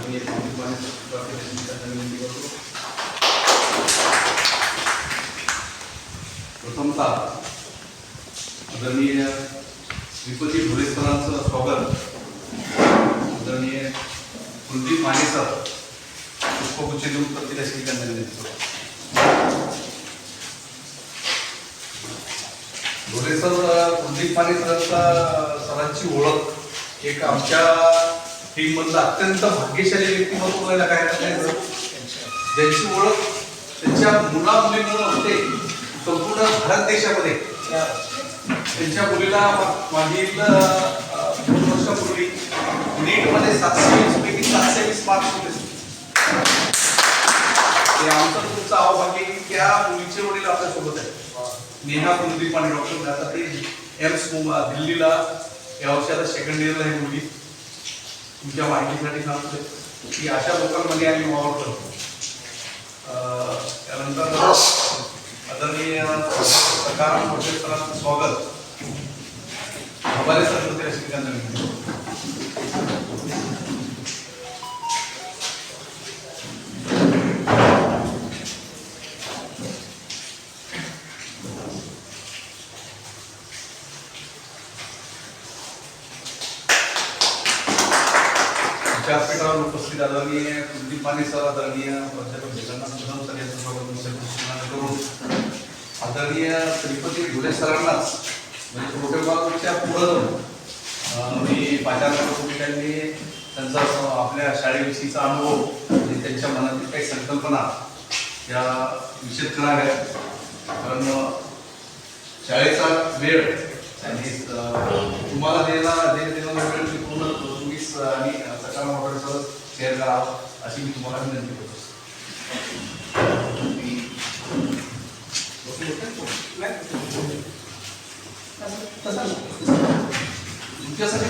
आदरणीय विनंती करतो. प्रथमतः आदरणीय श्रीपती ढोले सरांचं स्वागत आदरणीय कुलदीप माने सर पुष्पगुच्छ देऊन प्रतिष्ठित करण्यात येतो. ढोले सर कुलदीप माने सरांची ओळख एक आमच्या टीम मधला अत्यंत भाग्यशाली व्यक्तिमत्व काय ज्यांची ओळख त्यांच्या मुला मुलीमुळे होते संपूर्ण भारत देशामध्ये. त्यांच्या मुलीला मागील 2 वर्षापूर्वी नीटमध्ये 720 पैकी 720 मार्क्स होते. आमचं तुमचं अवभाग्य की त्या मुलीचे वडील आपल्यासोबत आहेत. नेहा कुलदीप आणि डॉक्टर आता ते एम्स दिल्लीला या वर्षाला सेकंड इयरला ही मुलगी. तुमच्या माहितीसाठी सांगतो की अशा लोकांमध्ये आम्ही वावर करतो. त्यानंतर आदरणीय सकाराम ढोले सरांचं स्वागत हवाले सर श्रीकांत. व्यासपीठावर उपस्थित आदरणीय कुलदीप माने सर, आदरणीय प्राध्यापक जगन्नाथ कदम सर यांचं स्वागत करून आदरणीय श्रीपती ढोले सरांनाच म्हणजे प्रोटोकॉलच्या पुढं मी पाचार करतो की त्यांनी त्यांचा आपल्या शाळेविषयीचा अनुभव आणि त्यांच्या मनातील काही संकल्पना या विषद कराव्यात. कारण शाळेचा वेळ आणि तुम्हाला देणं वेळ पूर्ण आणि सकाळ मोटरसह शेअर करावं अशी मी तुम्हाला विनंती करतो. तुमच्यासाठी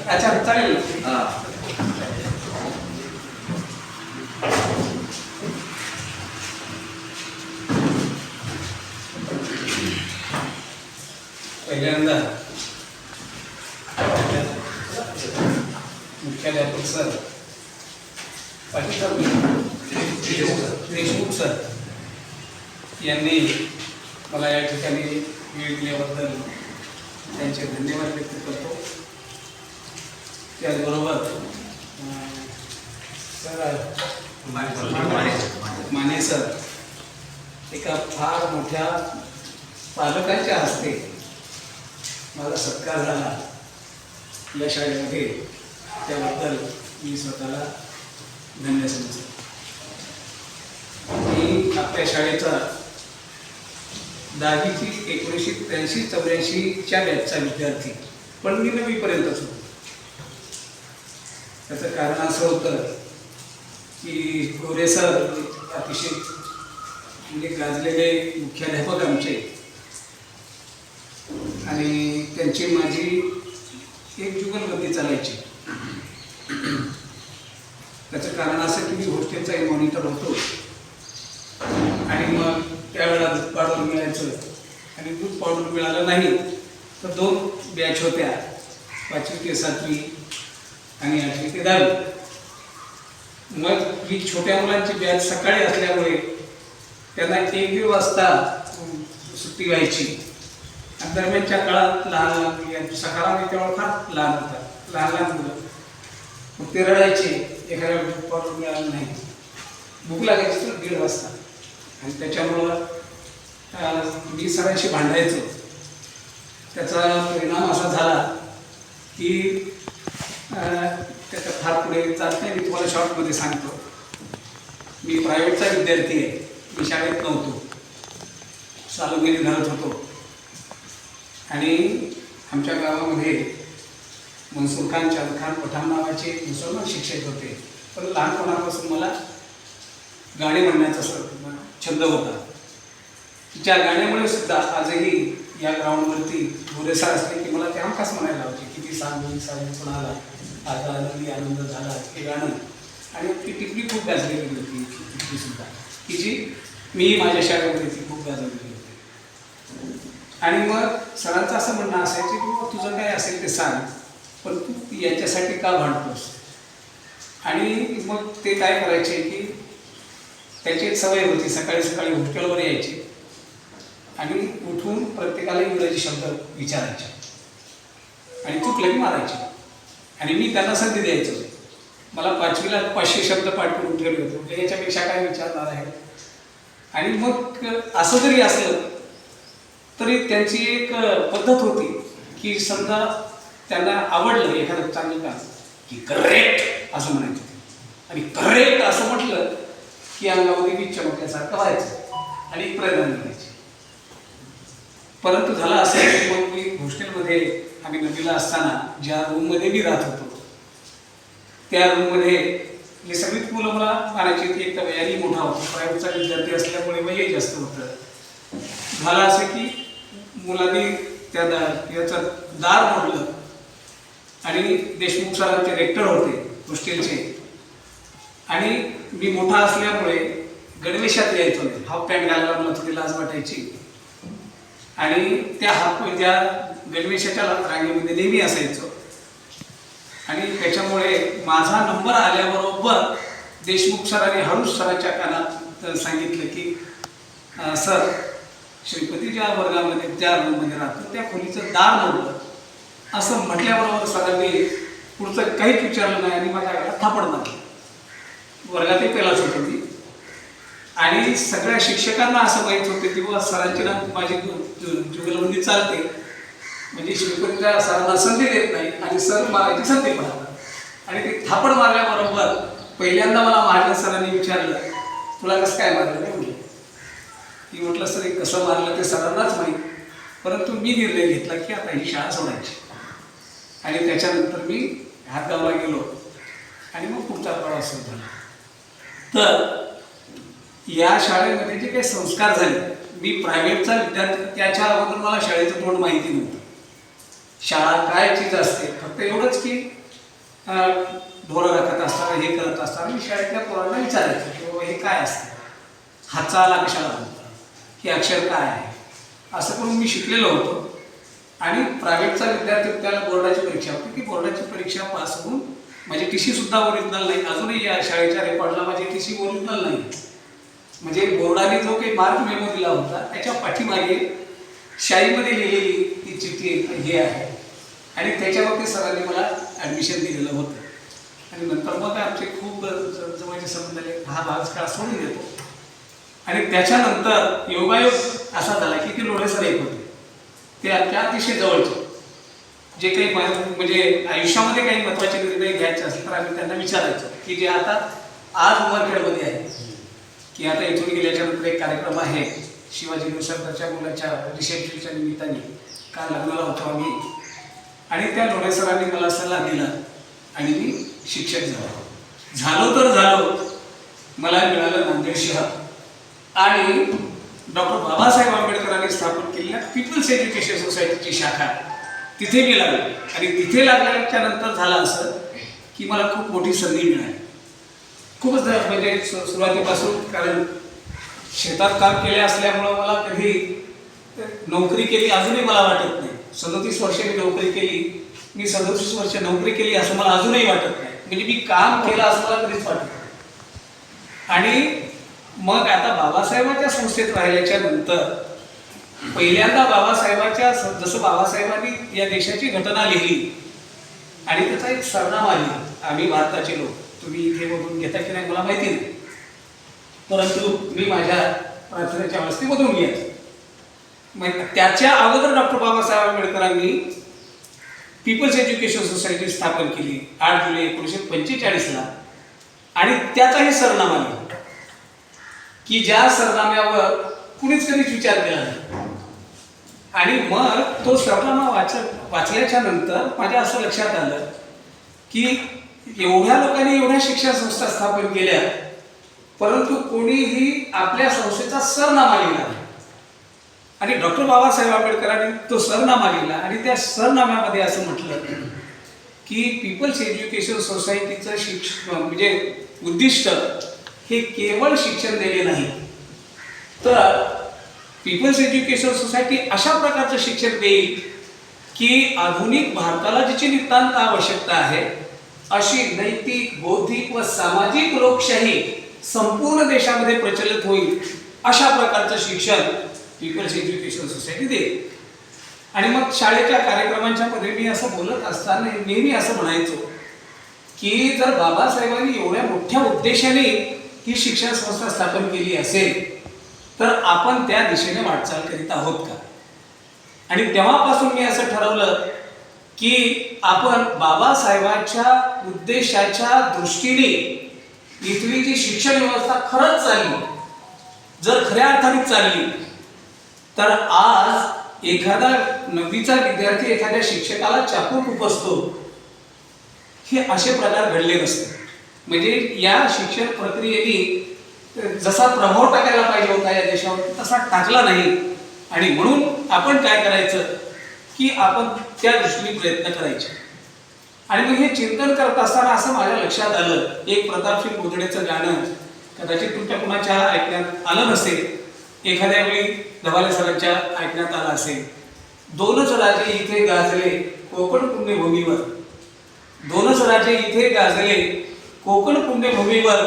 अच्छा चालेल. पहिल्यांदा मुख्याध्यापक सर पाटील देशमुख सर यांनी मला या ठिकाणी वेळ दिल्याबद्दल त्यांचे धन्यवाद व्यक्त करतो. त्याचबरोबर सर माने सर एका फार मोठ्या पालकांच्या हस्ते माझा सत्कार झाला या शाळेमध्ये, त्याबद्दल मी स्वतःला धन्य समजतो. मी आपल्या शाळेचा 10वीची 1983-84च्या बॅचचा विद्यार्थी, पण मी 9वीपर्यंतच होतो. त्याचं कारण असं होतं की ढोले सर अतिशय म्हणजे गाजलेले मुख्याध्यापक आमचे, आणि त्यांची माझी एक जुगलबंदी चालायची. त्याचं कारण असं की मी हॉस्टेलचाही मॉनिटर होतो आणि मग त्यावेळेला दूध पावडर मिळायचं, आणि दूध पावडर मिळालं नाही तर 2 बॅच होत्या, 5वी ते 7वी आणि 8वी ते 10वी. मग ही छोट्या मुलांची बॅच सकाळी असल्यामुळे त्यांना 1-1 वाजता सुट्टी व्हायची. आणि दरम्यानच्या काळात लहान मुली, सकाळला त्यावेळेला फार लहान होतात, लहान मुलं, मग ते रडायचे एखाद्या दूध पावडर मिळालं नाही. भूक लागायची तर 1:30 वाजता, आणि त्याच्यामुळं मी सरांशी भांडायचो. त्याचा परिणाम असा झाला की त्याच्या फार पुढे जात नाही. मी तुम्हाला शॉर्टमध्ये सांगतो. मी प्रायव्हेटचा विद्यार्थी आहे. मी शाळेत नव्हतो, सालोगिरी घालत होतो. आणि आमच्या गावामध्ये मनसूर खान, चांद खान, पठाण नावाचे मुसलमान शिक्षक होते. पण लहानपणापासून मला गाणे म्हणण्याचा छंद होता. ज्या गाण्यामुळे सुद्धा आजही या ग्राउंडवरती ढोले सर असले की मला ते हमखास म्हणायला लावायचे. किती सांगून कोणाला आज आनंदी आनंद झाला हे गाणं. आणि ती टिपणी खूप गाजलेली होती, टिपणी सुद्धा की जी मी माझ्या शाळेमध्ये ती खूप गाजवलेली होती. आणि मग सरांचं असं म्हणणं असायचं की तुझं काय असेल ते सांग, पण तू याच्यासाठी का भांडतोस. आणि मग ते काय करायचे की त्याची एक सवय होती, सकाळी सकाळी हॉस्टेलवर यायचे आणि उठून प्रत्येकाला इंग्रजी शब्द विचारायचे आणि चुकले की मारायचे. आणि मी त्यांना संधी द्यायचो. मला 5वीला 500 शब्द पाठ करून ठेवले होते, म्हणजे याच्यापेक्षा काय विचारणार आहे. आणि मग असं जरी असलं तरी त्यांची एक पद्धत होती की समजा त्यांना आवडलं एखादं चांगलं काम की करेक्ट असं म्हणायचं, आणि करेक्ट असं म्हटलं की अंगामध्ये वीज चमकल्यासारखं व्हायचं आणि प्रयत्न करायचे. परंतु झालं असं की मग मी हॉस्टेलमध्ये आम्ही नदीला असताना ज्या रूममध्ये मी राहत होतो त्या रूममध्ये ही सगळीच मुलं मला मानायची. एक तर वयाने मोठा होता, प्रायव्हेटचा विद्यार्थी असल्यामुळे वय जास्त होतं. झालं असं की मुलांनी त्या याचं दार मोडलं आणि देशमुख सरांचे रेक्टर होते हॉस्टेलचे, आणि मी मोठा असल्यामुळे गणवेशात यायचो नाही. हाफ पॅन्ट घालायला मला थोडी लाज वाटायची आणि त्या गणवेशाच्या रांगेमध्ये नेहमी असायचो. आणि त्याच्यामुळे माझा नंबर आल्याबरोबर देशमुख सरांनी हळूच सरांच्या कानात सांगितलं की सर, श्रीपती ज्या वर्गामध्ये त्या रूममध्ये राहतो त्या खोलीचं दार मोडलं असं म्हटल्याबरोबर सरांनी पुढचं काहीच विचारलं नाही आणि माझ्या घरात थापड मारली. वर्गात पहिलाच होतो मी, आणि सगळ्या शिक्षकांना असं माहीत होते की सरांची ना माझी जुगलबंदी चालते, म्हणजे श्रीपतीच्या सरांना संधी देत नाही आणि सर मारायची संधी पाहतात. आणि ते थापड मारल्याबरोबर पहिल्यांदा मला माझ्या सरांनी विचारलं, तुला कसं काय मारलं नाही म्हटलं. की म्हटलं सर हे कसं मारलं ते सरांनाच माहीत, परंतु मी निर्णय घेतला की आता ही शाळा सोडायची. आणि त्याच्यानंतर मी हातगावला गेलो आणि मग पुढचा प्रवास सुरू झाला. तर या शाळेमध्ये जे काही संस्कार झाले, मी प्रायव्हेटचा विद्यार्थी, त्याच्या अगोदर मला शाळेचं तोंड माहिती नव्हतं. शाळा काय चीज असते, फक्त एवढंच की ढोरं राखत असताना हे करत असताना मी शाळेतल्या पोरांना विचारायचं की बाबा हे काय असतं, हातचा आला कशाला बोलतात, हे अक्षर काय आहे, असं करून मी शिकलेलो होतो. आणि प्रायव्हेटचा विद्यार्थी, त्याला बोर्डाची परीक्षा होती, ती बोर्डाची परीक्षा पास होऊन माझी TC सुद्धा ओरिजिनल नाही, अजूनही या शाळेच्या रेकॉर्डला माझी TC ओरिजिनल नाही. म्हणजे बोर्डाने जो काही मार्क मेमो दिला होता त्याच्या पाठीमागे शाईमध्ये लिहिलेली ती चिठ्ठी हे आहे, आणि त्याच्यावरती सरांनी मला ॲडमिशन दिलेलं होतं. आणि नंतर मग आमचे खूप जवळचे संबंध झाले, हा भाग काळ सोडून देतो. आणि त्याच्यानंतर योगायोग असा झाला की ते लोढे सर एक होते, ते आमच्या अतिशय जवळचे. जे काही म्हणजे आयुष्यामध्ये काही महत्त्वाचे निर्णय घ्यायचे असतील तर आम्ही त्यांना विचारायचो, की जे आता आज उमरखेडमध्ये आहे की आता इथून गेल्याच्या नंतर एक कार्यक्रम आहे शिवाजी निसर्गाच्या मुलाच्या रिसेप्शनच्या निमित्ताने, काल लग्नाला होतो आम्ही. आणि त्या लोढे सरांनी मला सल्ला दिला आणि मी शिक्षक झालो तर झालो. मला मिळालं नांदेड शहर आणि डॉक्टर बाबासाहेब आंबेडकरांनी स्थापन केलेल्या पीपल्स एज्युकेशन सोसायटीची शाखा, तिथे मी लागलो. आणि तिथे लागल्याच्या नंतर झालं असं की मला खूप मोठी संधी मिळाली. खूपच म्हणजे सुरुवातीपासून, कारण शेतात काम केले असल्यामुळं मला कधी नोकरी केली अजूनही मला वाटत नाही. 37 वर्ष मी नोकरी केली, मी 37 वर्ष नोकरी केली असं मला अजूनही वाटत नाही. म्हणजे मी काम केलं असं मला कधीच वाटत नाही. आणि मग आता बाबासाहेबांच्या संस्थेत राहिल्याच्या नंतर पहिल्यांदा बाबासाहेबांच्या, जसं बाबासाहेबांनी या देशाची घटना लिहिली आणि त्याचा एक सरनामा लिहिला, आम्ही भारताचे लोक, तुम्ही इथे बघून घेता की नाही मला माहिती नाही, परंतु मी माझ्या प्रार्थनेच्या अवस्थेत बघून घ्यायचं. मग त्याच्या अगोदर डॉक्टर बाबासाहेब आंबेडकरांनी पीपल्स एज्युकेशन सोसायटी स्थापन केली 8 जुलै 1945ला. आणि त्याचाही सरनामा लिहिला की ज्या सरनाम्यावर कुणीच कधीच विचार केला नाही. आणि मग तो सरनामा वाचल्याच्या नंतर माझ्या असं लक्षात आलं की एवढ्या लोकांनी एवढ्या शिक्षण संस्था स्थापन केल्या, परंतु कोणीही आपल्या संस्थेचा सरनामा लिहिला नाही. आणि डॉक्टर बाबासाहेब आंबेडकरांनी तो सरनामा लिहिला आणि त्या सरनाम्यामध्ये असं म्हटलं की पीपल्स एज्युकेशन सोसायटीचं म्हणजे उद्दिष्ट हे केवळ शिक्षण देणे नाही, तर पीपल्स एज्युकेशन सोसायटी अशा प्रकारचं शिक्षण देईल की आधुनिक भारताला जिची नितांत आवश्यकता आहे अशी नैतिक, बौद्धिक व सामाजिक लोकशाही संपूर्ण देशामध्ये प्रचलित होईल अशा प्रकारचं शिक्षण पीपल्स एज्युकेशन सोसायटी देईल. आणि मग शाळेच्या कार्यक्रमांच्या मध्ये मी असं बोलत असताना नेहमी असं म्हणायचो की जर बाबासाहेबांनी एवढ्या मोठ्या उद्देशाने ही शिक्षण संस्था स्थापन केली असेल तर आपण त्या दिशेने वाटचाल करीत आहोत का. आणि तेव्हापासून मी असं ठरवलं की आपण बाबासाहेबांच्या उद्देशाच्या दृष्टीने इथली जी शिक्षण व्यवस्था खरंच चालली, जर खऱ्या अर्थाने चालली, तर आज एखादा 9वीचा विद्यार्थी एखाद्या शिक्षकाला चाकू खुपसतो हे असे प्रकार घडले नसते. म्हणजे या शिक्षण प्रक्रियेने जसा प्रभाव टाकायला पाहिजे होता या देशावर तसा टाकला नाही. आणि म्हणून आपण काय करायचं की आपण त्या दृष्टीने प्रयत्न करायचे. आणि मग हे चिंतन करत असताना असं माझ्या लक्षात आलं, एक प्रतापसिंग गोदडेचं गाणं कदाचित तुमच्या कुणाच्या ऐकण्यात आलं नसेल, एखाद्या वेळी धबाले सरांच्या ऐकण्यात आलं असेल. दोनच राजे इथे गाजले कोकण पुण्यभूमीवर, दोनच राजे इथे गाजले कोकण पुण्यभूमीवर,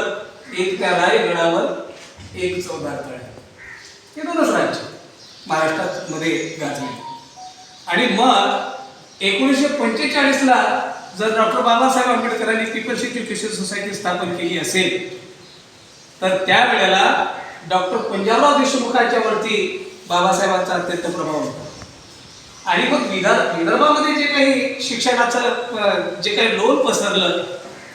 एक त्या रायगडावर एक चौदार तळ्या. हे दोनच राज्य महाराष्ट्रात मध्ये गाजले. आणि मग 1945ला जर डॉक्टर बाबासाहेब आंबेडकरांनी पीपल्स एज्युकेशन सोसायटी स्थापन केली असेल तर त्यावेळेला डॉक्टर पंजाबराव देशमुखांच्या वरती बाबासाहेबांचा अत्यंत प्रभाव होता. आणि मग विदर्भामध्ये जे काही शिक्षणाचं जे काही लोन पसरलं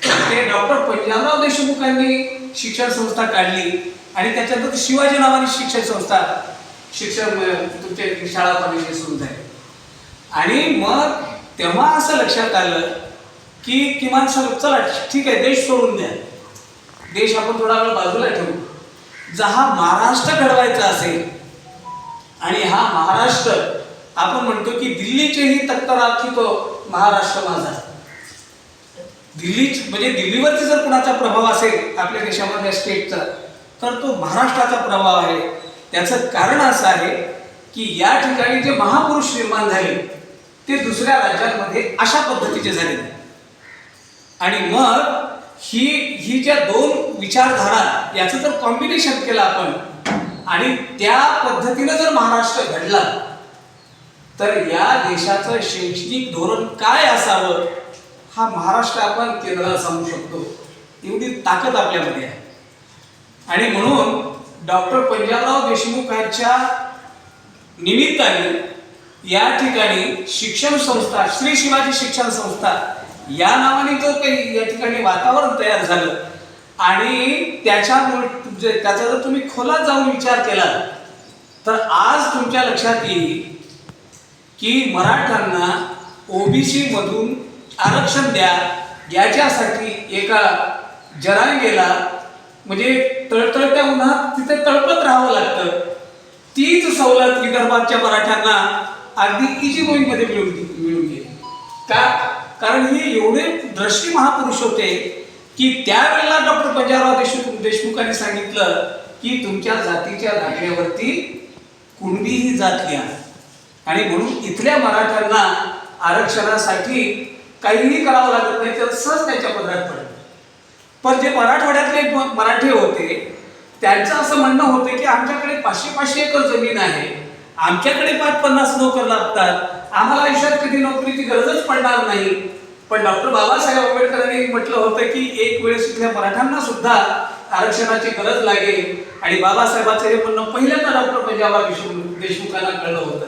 ते डॉक्टर पंजाबराव देशमुखांनी शिक्षण संस्था काढली. आणि त्याच्यानंतर शिवाजी नावाने शिक्षण संस्था शिक्षण तुमचे शाळा कॉलेज सुरू झाले. आणि मग तेव्हा असं लक्षात आलं की किमान चला ठीक आहे, देश सोडून द्या, देश आपण थोडा वेळ बाजूला ठेवू. जहा महाराष्ट्र घडवायचा असेल आणि हा महाराष्ट्र आपण म्हणतो की दिल्लीचेही तख्त राखितो महाराष्ट्र माझा. दिल्ली म्हणजे दिल्लीवरती जर कुणाचा प्रभाव असेल आपल्या देशामध्ये स्टेटचा तर तो महाराष्ट्राचा प्रभाव आहे. त्याचं कारण असं आहे की या ठिकाणी जे महापुरुष निर्माण झाले ते दुसऱ्या राज्यांमध्ये अशा पद्धतीचे झाले. आणि मग ही ज्या दोन विचारधारा याचं जर कॉम्बिनेशन केलं आपण आणि त्या पद्धतीनं जर महाराष्ट्र घडला तर या देशाचं शैक्षणिक धोरण काय असावं हा महाराष्ट्र आपण केंद्राला सांगू शकतो. एवढी ताकद आपल्यामध्ये आहे. आणि म्हणून डॉक्टर पंजाबराव देशमुखांच्या निमित्ताने या ठिकाणी शिक्षण संस्था श्री शिवाजी शिक्षण संस्था या नावाने जो काही या ठिकाणी वातावरण तयार झालं आणि त्याचा जर तुम्ही खोलात जाऊन विचार केला तर आज तुमच्या लक्षात येईल की मराठ्यांना ओबीसी मधून आरक्षण द्या याच्यासाठी एका जरांगेला म्हणजे तळतळत्या उन्हात तिथे तळपत राहावं लागतं. तीच सवलत विदर्भाच्या मराठ्यांना अगदी इजी गोईंग मध्ये मिळून गेली. का? कारण हे एवढे द्रष्टी महापुरुष होते की त्यावेळेला डॉक्टर पंजाबराव देशमुखांनी सांगितलं की तुमच्या जातीच्या दाखल्यावरती कुणबी ही जात घ्या. आणि म्हणून इथल्या मराठ्यांना आरक्षणासाठी काहीही करावं लागत नाही तर सहज त्यांच्या पदरात पडलं. पण जे मराठवाड्यातले मराठी होते त्यांचं असं म्हणणं होतं की आमच्याकडे 500 एकर जमीन आहे, आमच्याकडे 50 नोकर लागतात, आम्हाला आयुष्यात कधी नोकरीची गरजच पडणार नाही. पण डॉक्टर बाबासाहेब आंबेडकरांनी म्हटलं होतं की एक वेळेस इथल्या मराठ्यांना सुद्धा आरक्षणाची गरज लागेल. आणि बाबासाहेबांचं हे म्हणणं पहिल्यांदा डॉक्टर पंजाबराव देशमुखांना कळलं होतं.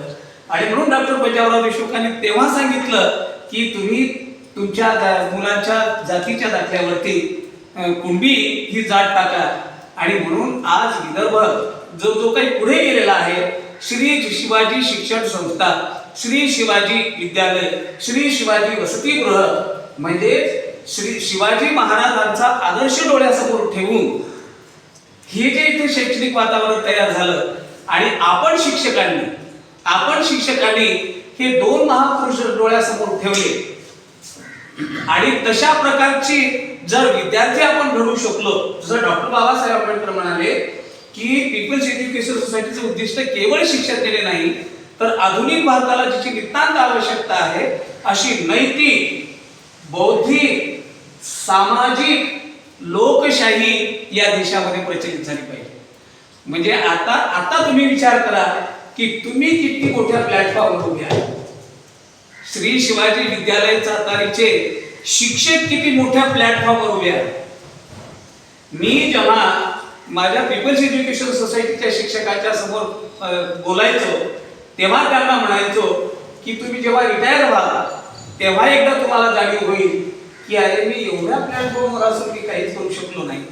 आणि म्हणून डॉक्टर पंजाबराव देशमुखांनी तेव्हा सांगितलं की तुम्ही तुमच्या मुलांच्या जातीच्या दाखल्यावरती कुणबी ही जात टाका. आणि म्हणून आज विदर्भ जो काही पुढे गेलेला आहे, श्री शिवाजी शिक्षण संस्था, श्री शिवाजी विद्यालय, श्री शिवाजी वसतिगृह म्हणजे श्री शिवाजी महाराजांचा आदर्श डोळ्यासमोर ठेवून हे जे इथे शैक्षणिक वातावरण तयार झालं आणि आपण शिक्षकांनी हे दोन महापुरुष डोळ्यासमोर ठेवले. आणि तशा प्रकारची जर विद्यार्थी आपण घडवू शकलो, जसं डॉक्टर बाबासाहेब आंबेडकर म्हणाले की पीपल्स एज्युकेशन सोसायटीचं उद्दिष्ट केवळ शिक्षण देणे नाही तर आधुनिक भारताला जिची नितांत आवश्यकता आहे अशी नैतिक, बौद्धिक, सामाजिक लोकशाही या देशामध्ये प्रचलित झाली पाहिजे. म्हणजे आता तुम्ही विचार करा की तुम्ही किती मोठ्या प्लॅटफॉर्मवर उभे आहात. श्री शिवाजी विद्यालय सातारीचे शिक्षक किती मोठ्या प्लॅटफॉर्मवर उभे आहेत. मी जेव्हा माझ्या पीपल्स एज्युकेशन सोसायटीच्या शिक्षकाच्या समोर बोलायचो तेव्हा त्यांना म्हणायचो की तुम्ही जेव्हा रिटायर व्हाल तेव्हा एकदा तुम्हाला जाणीव होईल की अरे मी एवढ्या प्लॅटफॉर्मवर असून मी काहीच करू शकलो नाही.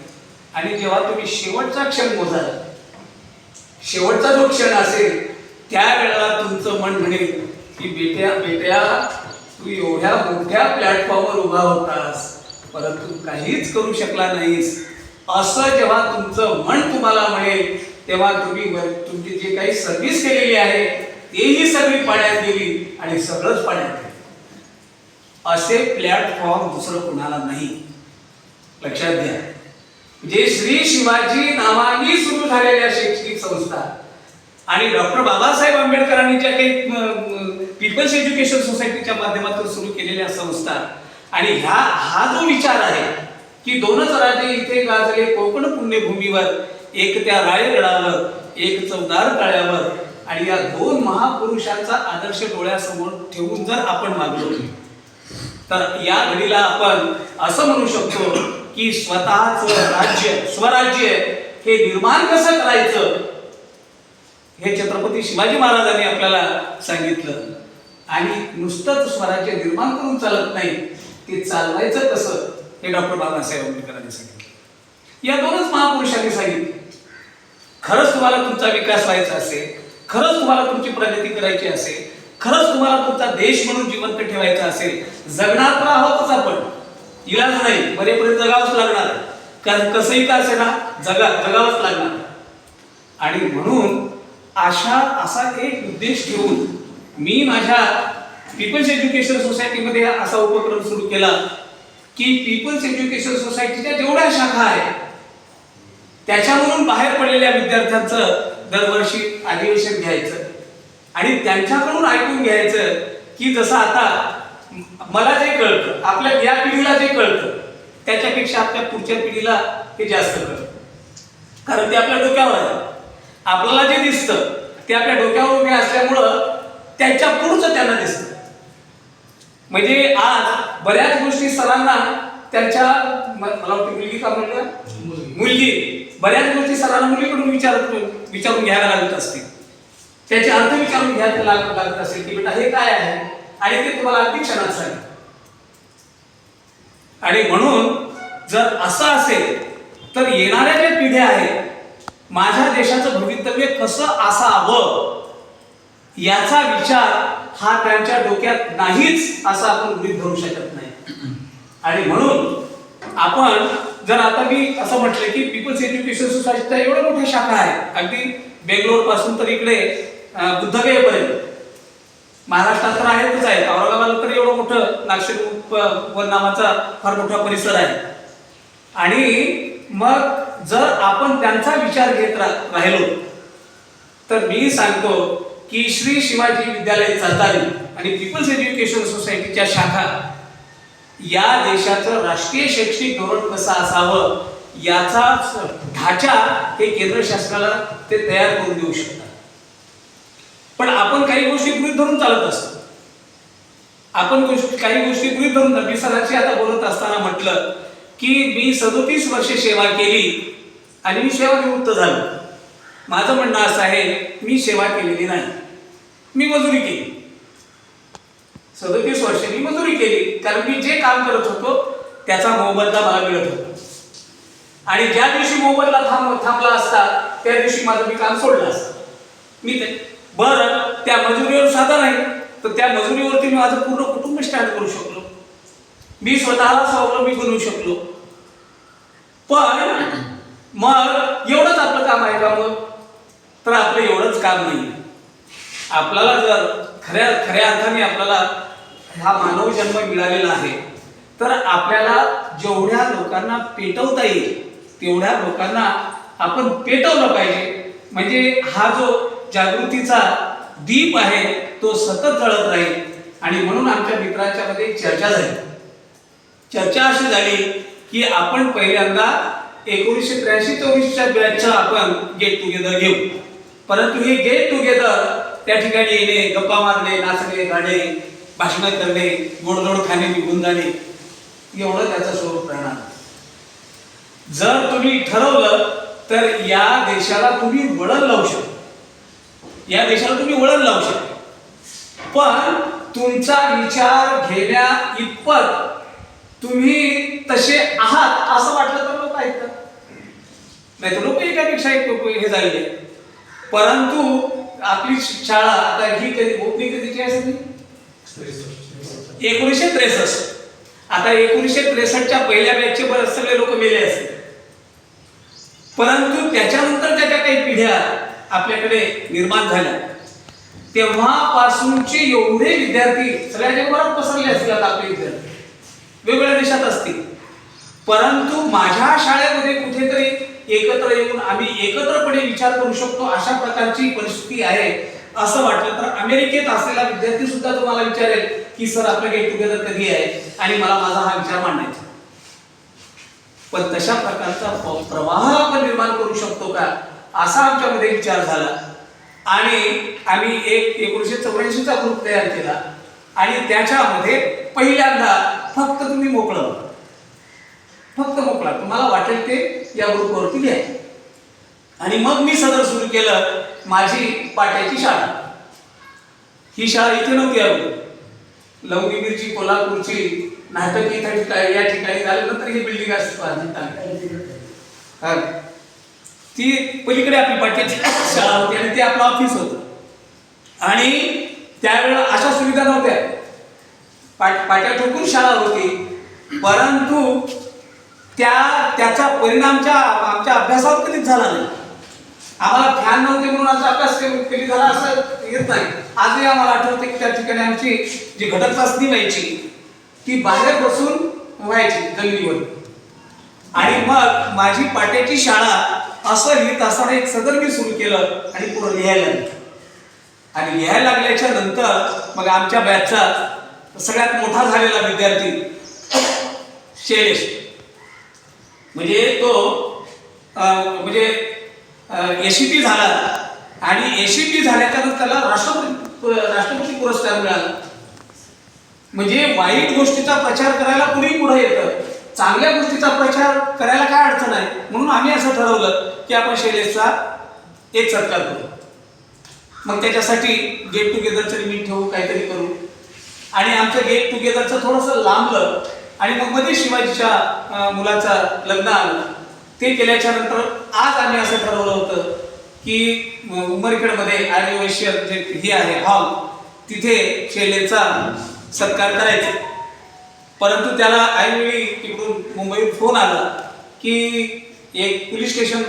आणि जेव्हा तुम्ही शेवटचा क्षण मोजाल, शेवटचा जो क्षण असेल त्यावेळेला तुमचं मन म्हणेल की बेट्या तू एवढ्या मोठ्या प्लॅटफॉर्मवर उभा होतास परंतु काहीच करू शकला नाहीस. असं जेव्हा तुमचं मन तुम्हाला म्हणेल तेव्हा तुमची जे काही सर्व्हिस केलेली आहे तेही सगळी पाण्यात गेली आणि सगळंच पाण्यात गेलं. असे प्लॅटफॉर्म दुसरं कोणाला नाही. लक्षात घ्या. जे श्री शिवाजी नावाने सुरू झालेल्या शैक्षणिक संस्था आणि डॉक्टर बाबासाहेब आंबेडकरांनी ज्या काही पीपल्स एज्युकेशन सोसायटीच्या माध्यमातून सुरू केलेल्या संस्था आणि हा जो विचार आहे की दोनच राजे इथे गाजले कोकण पुण्यभूमीवर, एक त्या रायगडावर एक चौदार तळ्यावर. आणि या दोन महापुरुषांचा आदर्श डोळ्यासमोर ठेवून जर आपण वागलो तर या घडीला आपण असं म्हणू शकतो की स्वतःचं राज्य स्वराज्य हे निर्माण कसं करायचं हे छत्रपती शिवाजी महाराजांनी आपल्याला सांगितलं. आणि नुसतंच स्वराज्य निर्माण करून चालत नाही, ते चालवायचं कसं हे डॉक्टर बाबासाहेब आंबेडकरांनी सांगितलं. या दोनच महापुरुषांनी सांगितलं. खरंच तुम्हाला तुमचा विकास व्हायचा असेल, खरंच तुम्हाला तुमची प्रगती करायची असेल, खरंच तुम्हाला तुमचा देश म्हणून जिवंत ठेवायचा असेल, जगणार तर आहोतच आपण, इलाज नाही, बरेपर्यंत जगावंच लागणार. कारण कसंही का असेल ना जगावंच लागणार. आणि म्हणून असा एक उद्देश घेऊन मी माझ्या पीपल्स एज्युकेशन सोसायटीमध्ये असा उपक्रम सुरू केला की पीपल्स एज्युकेशन सोसायटीच्या जेवढ्या शाखा आहेत त्याच्यावरून बाहेर पडलेल्या विद्यार्थ्यांचं दरवर्षी अधिवेशन घ्यायचं आणि त्यांच्याकडून ऐकून घ्यायचं की जसं आता मला जे कळतं, आपल्या या पिढीला जे कळतं त्याच्यापेक्षा आपल्या पुढच्या पिढीला हे जास्त कळतं. कारण ते आपल्या डोक्यावर आहे. आपल्याला जे दिसतं ते आपल्या डोक्यावर उभे असल्यामुळं त्याच्या पुढचं त्यांना दिसतं. म्हणजे आज बऱ्याच गोष्टी सरांना त्यांच्या मला वाटतं मुलगी का मुलगी बऱ्याच गोष्टी सरांना मुलीकडून विचारून घ्यायला लागत असते. त्याचे अर्थ विचारून घ्यायला लागत असेल की बेटा हे काय आहे आणि ते तुम्हाला अगदी क्षणात सांगेल. आणि म्हणून जर असं असेल तर येणाऱ्या ज्या पिढ्या आहेत माझ्या देशाचं भवितव्य कसं असावं याचा विचार हा त्यांच्या डोक्यात नाहीच असं आपण गृहीत धरू शकत नाही. आणि म्हणून आपण जर आता मी असं म्हटलं की पीपल्स एज्युकेशन सोसायटीच्या एवढ्या मोठ्या शाखा आहेत, अगदी बेंगलोर पासून तर इकडे बुद्धगयेपर्यंत महाराष्ट्रात तर आहेतच आहेत. औरंगाबाद तर एवढं मोठं नागशेर नावाचा फार मोठा परिसर आहे. आणि मग जर आपण त्यांचा विचार घेत राहिलो तर मी सांगतो की श्री शिवाजी विद्यालय सातारी आणि पीपल्स एज्युकेशन सोसायटीच्या शाखा या देशाचं राष्ट्रीय शैक्षणिक धोरण कसं असावं याचा ढाचा हे केंद्र शासनाला ते तयार करून देऊ शकतात. पण आपण काही गोष्टी गृहीत धरून चालत असतो. काही गोष्टी गृहीत धरून मी सरांशी आता बोलत असताना म्हटलं की मी 37 वर्षे सेवा केली आणि मी सेवानिवृत्त झालो. माझं म्हणणं असं आहे मी सेवा केलेली नाही, मी मजुरी केली. 37 वर्षे मी मजुरी केली कारण मी जे काम करत होतो त्याचा मोबदला मला मिळत होता. आणि ज्या दिवशी मोबदला थांबला असता त्या दिवशी माझं मी काम सोडलं असतं. मी ते बरं त्या मजुरीवर साधा नाही तर त्या मजुरीवरती मी माझं पूर्ण कुटुंब स्टँड करू शकलो, मी स्वतःला स्वावलंबी बनवू शकलो. पण मग एवढंच आपलं काम आहे का? मग तर आपलं एवढंच काम नाही. आपल्याला जर खऱ्या अर्थाने आपल्याला हा मानव जन्म मिळालेला आहे तर आपल्याला जेवढ्या लोकांना पेटवता येईल तेवढ्या लोकांना आपण पेटवलं पाहिजे. म्हणजे हा जो जागृतीचा दीप आहे तो सतत जळत राहील. आणि म्हणून आमच्या मित्रांच्या मध्ये चर्चा झाली चर्चा अशी झाली की आपण पहिल्यांदा 1983-84च्या बॅचचा आपण गेट टुगेदर घेऊ. परंतु हे गेट टुगेदर त्या ठिकाणी येणे, गप्पा मारणे, नाचणे, गाणे, भाषण करणे, गोडधोड खाणे, निघून जाणे, एवढं त्याचं स्वरूप राहणार. जर तुम्ही ठरवलं तर या देशाला तुम्ही वळण लावू शकता, या देशाला तुम्ही वळण लावू शकता. पण तुमचा विचार घेण्या इतपत तुम्ही तसे आहात असं वाटलं तर लोक ऐकतात, नाही तर लोक एकापेक्षा एक हे झालेले. परंतु आपली शाळा आता ही कधी ओपनिंग कधीची आहे सगळी 1963. आता 1963च्या पहिल्या बॅचचे बरेच सगळे लोक मेले असते. परंतु त्याच्यानंतर त्याच्या काही पिढ्या आपल्याकडे निर्माण झाल्या, तेव्हापासूनचे एवढे विद्यार्थी सगळ्या जगभरात पसरले असतील. आता आपले विद्यार्थी वेगवेगळ्या देशात असतील, परंतु माझ्या शाळेमध्ये कुठेतरी एकत्र येऊन आम्ही एकत्रपणे विचार करू शकतो अशा प्रकारची परिस्थिती आहे असं वाटलं तर अमेरिकेत असलेला विद्यार्थी सुद्धा तुम्हाला विचारेल की सर आपलं गेट टुगेदर कधी आहे आणि मला माझा हा विचार मांडायचा. पण तशा प्रकारचा प्रवाह आपण निर्माण करू शकतो का असा आमच्यामध्ये विचार झाला आणि आम्ही एक 1984चा ग्रुप तयार केला आणि त्याच्यामध्ये पहिल्यांदा फक्त तुम्ही मोकळं, फक्त मोकळा तुम्हाला वाटेल ते या ग्रुपवरती घ्या. आणि मग मी सदर सुरू केलं माझी पाट्याची शाळा. ही शाळा इथे नव्हती अगोदर, लवंगी मिरची कोल्हापूरची नाटक इथे या ठिकाणी झाल्यानंतर ही बिल्डिंग असते ती पलीकडे आपली पाट्याची शाळा होती आणि ते आपलं ऑफिस होतं. आणि त्यावेळेला अशा सुविधा नव्हत्या, पाट्या ठोकून शाळा होती. परंतु त्याचा परिणाम आमच्या अभ्यासावर कधीच झाला नाही. आम्हाला फॅन नव्हते म्हणून आमचा अभ्यास कधी झाला असं येत नाही. आजही आम्हाला आठवते की त्या ठिकाणी आमची जी घटक चाचणी व्हायची ती बाहेर बसून व्हायची जमिनीवर. आणि मग माझी पाट्याची शाळा असं लिहित असताना एक सदर मी सुरू केलं आणि पुढे लिहायला लागलं. आणि लिहायला लागल्याच्या नंतर मग आमच्या बॅचचा सगळ्यात मोठा झालेला विद्यार्थी शैलेश, म्हणजे तो म्हणजे ACT झाला आणि ACT झाल्याच्या नंतर त्याला राष्ट्रपती पुरस्कार मिळाला. म्हणजे वाईट गोष्टीचा प्रचार करायला कुणी पुढे येतं, चांगल्या गोष्टीचा प्रचार करायला काय अडचण आहे. म्हणून आम्ही असं ठरवलं की आपण शैलेशचा एक सत्कार करू. मग त्याच्यासाठी गेट टुगेदरचं निमित्त ठेवू, काहीतरी करू. आणि आमचं गेट टुगेदरचं थोडंसं लांबलं आणि मग मध्ये शिवाजीच्या मुलाचं लग्न आलं. ते केल्याच्या नंतर आज आम्ही असं ठरवलं होतं की उमरखेडमध्ये आर्यवैश्य जे हे आहे हॉल, तिथे शैलेशचा सत्कार करायचा. परंतु त्याला ऐनवेळी तिकडून मुंबईत फोन आला की एक पोलीस स्टेशन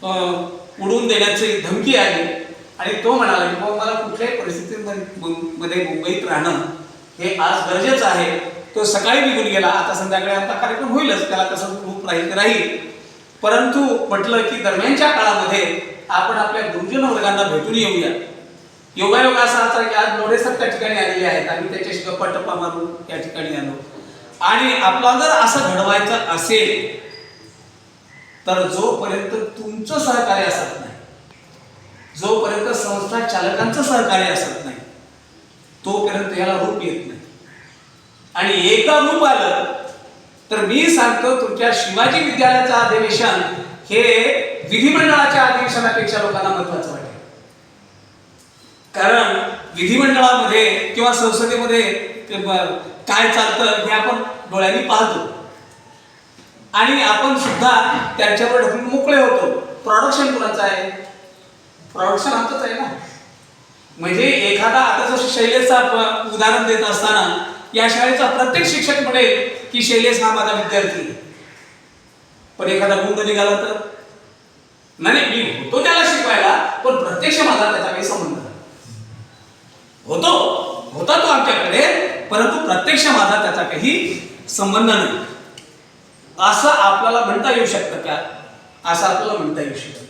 उडवून देण्याची धमकी आली आणि तो म्हणाला की बाबा मला कुठल्याही परिस्थितीमध्ये मुंबईत राहणं हे आज गरजेचं आहे. तो सकाळी निघून गेला. आता संध्याकाळी आमचा कार्यक्रम होईलच, त्याला कसं रूप राहील. परंतु म्हटलं की दरम्यानच्या काळामध्ये आपण आपल्या गुरुजन वर्गांना भेटून येऊया. योगायोग असा होता की आज लोढे सर त्या ठिकाणी आलेले आहेत, आम्ही त्याच्याशी गप्पा टप्पा मारून या ठिकाणी आलो. आणि आपला जर असं घडवायचं असेल तर जोपर्यंत तुमचं सहकार्य असत नाही, जोपर्यंत संस्था चालकांचं सहकार्य असत नाही, तोपर्यंत याला रूप येत नाही. आणि एकदा रूप आलं तर मी सांगतो तुमच्या शिवाजी विद्यालयाचं अधिवेशन हे विधिमंडळाच्या अधिवेशनापेक्षा लोकांना महत्वाचं वाटेल. कारण विधिमंडळामध्ये किंवा संसदेमध्ये काय चालतं हे आपण डोळ्यांनी पाहतो आणि आपण सुद्धा त्यांच्यावर ढकलून मोकळे होतो. प्रोडक्शन कुणाचं आहे? प्रोडक्शन आमचंच आहे ना. म्हणजे एखादा आता जसं शैलेशचा उदाहरण देत असताना या शाळेचा प्रत्येक शिक्षक म्हणेल की शैलेश हा माझा विद्यार्थी. पण एखादा गुंड निघाला तर नाही, मी होतो त्याला शिकवायला, पण प्रत्यक्ष माझा त्याचा काही संबंध होता तो आमच्याकडे, परंतु प्रत्यक्ष माझा त्याचा काही संबंध नाही असं आपल्याला म्हणता येऊ शकतं का? असं आपल्याला म्हणता येऊ शकतं.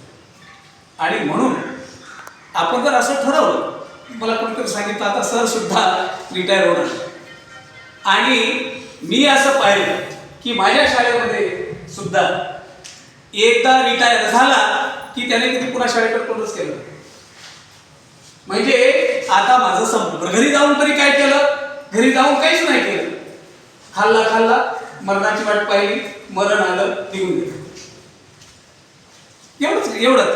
आणि म्हणून आपण जर असं ठरवलं, मला कोणीतरी सांगितलं आता सर सुद्धा रिटायर होणार आणि मी असं पाहिलं की माझ्या शाळेमध्ये सुद्धा एकदा रिटायर झाला की त्याने कधी पुन्हा शाळेकडे कोणच केलं. म्हणजे आता माझं संपलं. घरी जाऊन तरी काय केलं? घरी जाऊन काहीच नाही केलं. खाल्ला मरणाची वाट पाहिली, मरण आलं, निघून गेलं. एवढंच.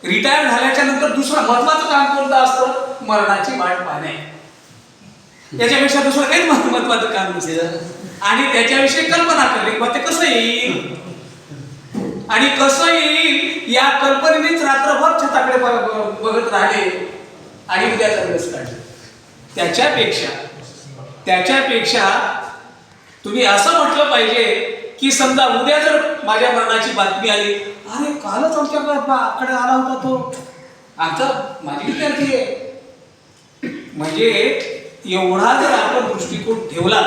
रिटायर झाल्याच्या नंतर दुसरं महत्वाचं काम कोणतं असतं? मरणाची वाट पाहणे. त्याच्यापेक्षा दुसरं काहीच महत्वाचं काम नसेल. आणि त्याच्याविषयी कल्पना करणे किंवा ते कसं येईल आणि कसं येईल या कल्पनेनेच रात्रभर छताकडे बघत राहिले आणि उद्याचा दिवस काढला. त्याच्यापेक्षा तुम्ही असं म्हटलं पाहिजे की समजा उद्या जर माझ्या मरणाची बातमी आली, अरे कालच आमच्याकडे आला होता तो, माझी विद्यार्थी आहे. म्हणजे एवढा जर आपण दृष्टिकोन ठेवला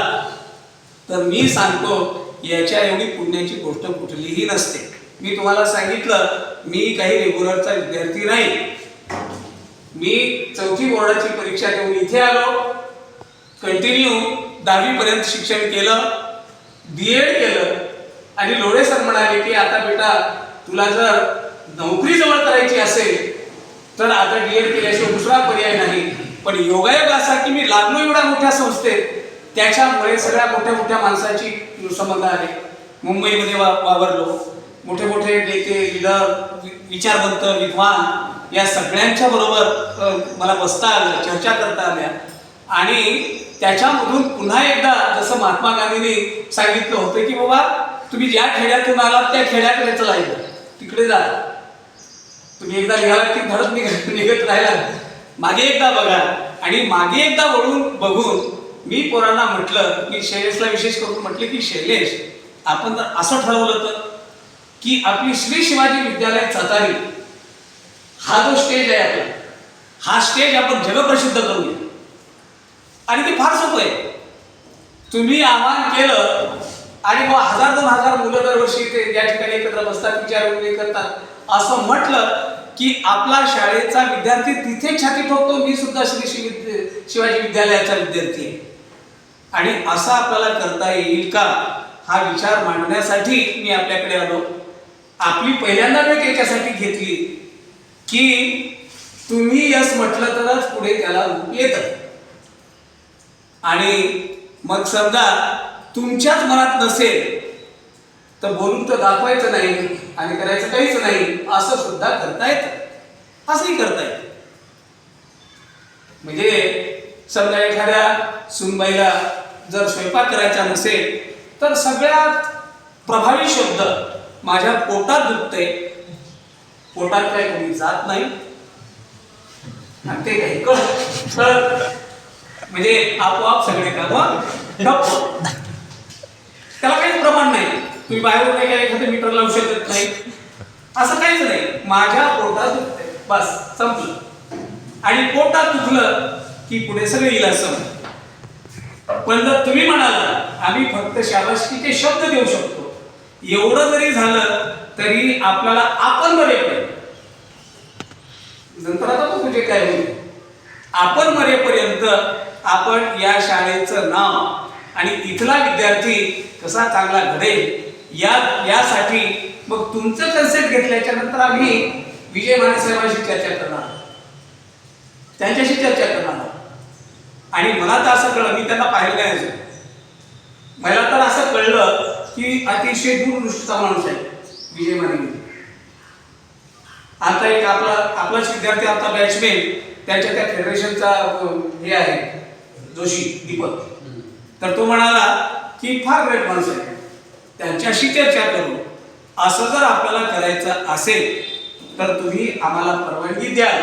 तर मी सांगतो याच्या एवढी पुण्याची गोष्ट कुठलीही नसते. मी तुम्हाला सांगितलं मी काही रेग्युलरचा विद्यार्थी नाही. मी 4थी बोर्डाची परीक्षा देऊन इथे आलो, कंटिन्यू 10वी पर्यंत शिक्षण केलं, BEd केलं आणि लोढे सर म्हणाले की आता बेटा तुला जर नोकरी जवळ करायची असेल तर आता DEd केल्याशिवाय दुसरा पर्याय नाही. पण योगायोग असा की मी लागलो एवढ्या मोठ्या संस्थेत, त्याच्यामुळे सगळ्या मोठ्या माणसाची संबंध आले. मुंबईमध्ये वावरलो, मोठे नेते, लीडर, विचारवंत, विद्वान या सगळ्यांच्या बरोबर मला बसता आलं, चर्चा करता आल्या. आणि त्याच्यामधून पुन्हा एकदा जसं महात्मा गांधींनी सांगितलं होतं की बाबा तुम्ही ज्या खेड्यातून आलात त्या खेड्याकडे चला, तिकडे जा. तुम्ही एकदा निघालात की धडक निघत राहिला, मागे एकदा बघा. आणि मागे एकदा बघून मी पोरांना म्हटलं की शैलेशला विशेष करून म्हटलं की शैलेश आपण जर असं ठरवलं तर की आपली श्री शिवाजी विद्यालय सातारी हा जो स्टेज आहे आपला, हा स्टेज आपण जगप्रसिद्ध करूया. आणि ते फार सोपं आहे. तुम्ही आवाहन केलं आणि मग 1000-2000 मुलं दरवर्षी ते या ठिकाणी एकत्र बसतात, विचार करतात असं म्हटलं की आपला शाळेचा विद्यार्थी तिथे छाती ठोकतो, मी सुद्धा श्री शिवाजी विद्यालयाचा विद्यार्थी आहे. आणि असं आपल्याला करता येईल का हा विचार मांडण्यासाठी मी आपल्याकडे आलो. आपली पहिल्यांदा भेट याच्यासाठी घेतली की तुम्ही यस म्हटलं तरच पुढे त्याला रूप येतं. आणि मग समजा तुमच्याच मनात नसेल तर बोलून तर दाखवायचं नाही आणि करायचं काहीच नाही असं सुद्धा करता येतं. असंही करता येतं. म्हणजे समजा एखाद्या सुनबाईला जर स्वयंपाक करायचा नसेल तर सगळ्यात प्रभावी शब्द माझ्या पोटात दुखते, पोटात काय कोणी जात नाही आणि ते काही कळत म्हणजे आपोआप सगळे काम ठप्प. त्याला काहीच प्रमाण नाही. तुम्ही बाहेरून नाही काय एखादं मीटर लावू शकत नाही, असं काहीच नाही. माझ्या पोटात दुखते, बस संपलं. आणि पोटात दुखलं की पुढे सगळे येईल असं. पण जर तुम्ही म्हणाला आम्ही फक्त शाबासकीचे शब्द देऊ शकतो, एवढं जरी झालं तरी आपल्याला आपण मरेपर्यंत, नंतर आता तो तुझे काय होईल, आपण मरेपर्यंत आपण या शाळेचं नाव आणि इथला विद्यार्थी कसा चांगला घडेल यासाठी मग तुमचं कन्सेप्ट घेतल्याच्या नंतर आम्ही विजय माने साहेबांशी चर्चा करणार, त्यांच्याशी चर्चा करणार. आणि मला तर असं कळलं, मी त्यांना पाहिलं नाही अजून, मला तर असं कळलं की अतिशय दूरदृष्टीचा माणूस आहे विजय माने. आता एक आपलाच विद्यार्थी, आपला बॅचमेट, त्यांच्या त्या फेडरेशनचा हे आहे जोशी दीपक, तर तो म्हणाला की फार ग्रेट माणूस आहे, त्यांच्याशी चर्चा करू. असं जर आपल्याला करायचं असेल तर तुम्ही आम्हाला परवानगी द्याल,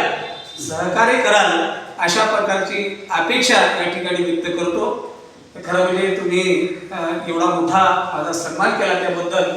सहकार्य कराल, अशा प्रकारची अपेक्षा या ठिकाणी व्यक्त करतो. खरं म्हणजे तुम्ही एवढा मोठा माझा सन्मान केला त्याबद्दल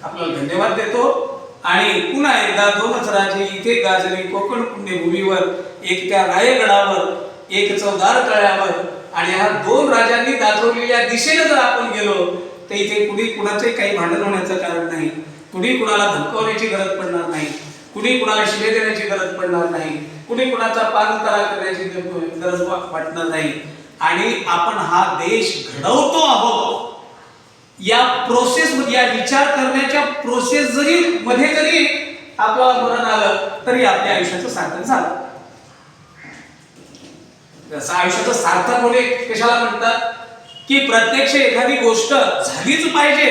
आपल्याला धन्यवाद देतो. आणि पुन्हा एकदा 2च राजे इथे गाजले कोकण पुण्यभूमीवर, एक त्या रायगडावर, एक चौदार तळ्यावर. आणि ह्या 2 राजांनी दाखवलेल्या दिशेने जर आपण गेलो तर इथे कुणी कुणाचंही काही भांडण होण्याचं कारण नाही, कुणी कुणाला धमकावण्याची गरज पडणार नाही, कुणी कुणाला शिवे देण्याची गरज पडणार नाही, कुणी कुणाचा पानउतारा करण्याची गरज वाटणार नाही. आणि आपण हा देश घडवतो आहोत या प्रोसेस मध्ये, या विचार करण्याच्या प्रोसेस जरी मध्ये जरी आपल्याला मरण आलं तरी आपल्या आयुष्याचं सार्थक झालं. जसं आयुष्याचं सार्थक होणे कशाला म्हणतात की प्रत्यक्ष एखादी गोष्ट झालीच पाहिजे,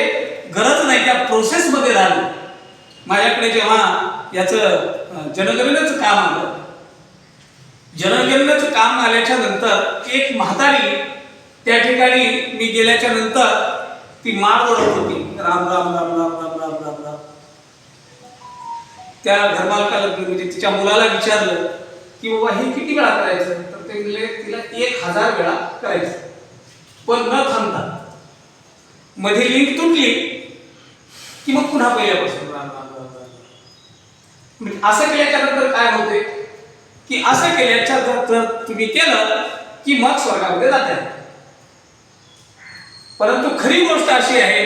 गरज नाही त्या प्रोसेस मध्ये राहिलं. माझ्याकडे जेव्हा याचं जनगणनेचं काम आलं, जनगणनेचं काम आल्याच्या नंतर एक म्हातारी त्या ठिकाणी मी गेल्याच्या नंतर ती माळ ओढत होती, राम राम राम राम राम राम राम राम. त्या घरमालकाला म्हणजे तिच्या मुलाला विचारलं की बाबा हे किती वेळा करायचं, तर ते म्हणले तिला 1000 वेळा करायचं, पण न थांबता. मध्ये लिंक तुटली की मग पुन्हा पहिल्यापासून राम राम राम राम. म्हणजे असं केल्याच्या नंतर काय होते की असं केल्याच्या जर तुम्ही केलं की मग स्वर्गामध्ये जाते. परंतु खरी गोष्ट अशी आहे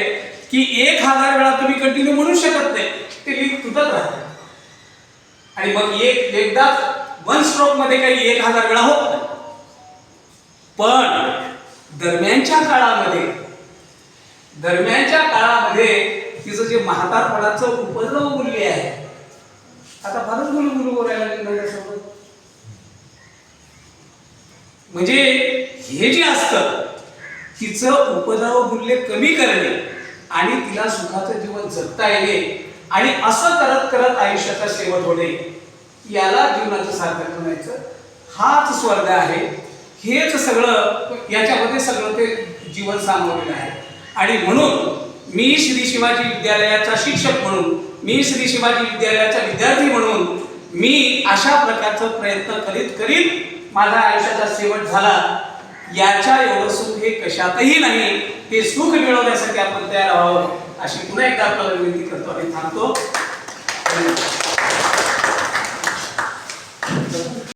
की 1000 वेळा तुम्ही कंटिन्यू म्हणू शकत नाही, ते लिंक तुटत राहते. आणि मग एकदा वन स्ट्रोक मध्ये काही 1000 वेळा होत नाही. पण दरम्यानच्या काळामध्ये तिचं जे म्हातारपणाचं उपद्रव मूल्य आहे, आता फारच गुलगुलू बोलायला माझ्यासोबत. म्हणजे हे जे असतं तिचं उपद्रव मूल्य कमी करणे आणि तिला सुखाचं जीवन जगता येणे आणि असं करत करत आयुष्याचा शेवट होणे, याला जीवनाचं सार्थक म्हणायचं. हाच स्वर्ग आहे. हेच सगळं, याच्यामध्ये सगळं ते जीवन सामावलेलं आहे. आणि म्हणून मी श्री शिवाजी विद्यालयाचा शिक्षक म्हणून, मी श्री शिवाजी विद्यालयाचा विद्यार्थी म्हणून मी अशा प्रकारचा प्रयत्न करीत माझा आयुष्याचा शेवट झाला. याच्या एवढं सुख हे कशातही नाही. ते सुख मिळवण्यासाठी आपण तयार व्हावं अशी पुन्हा एकदा आपल्याला विनंती करतो आणि थांबतो.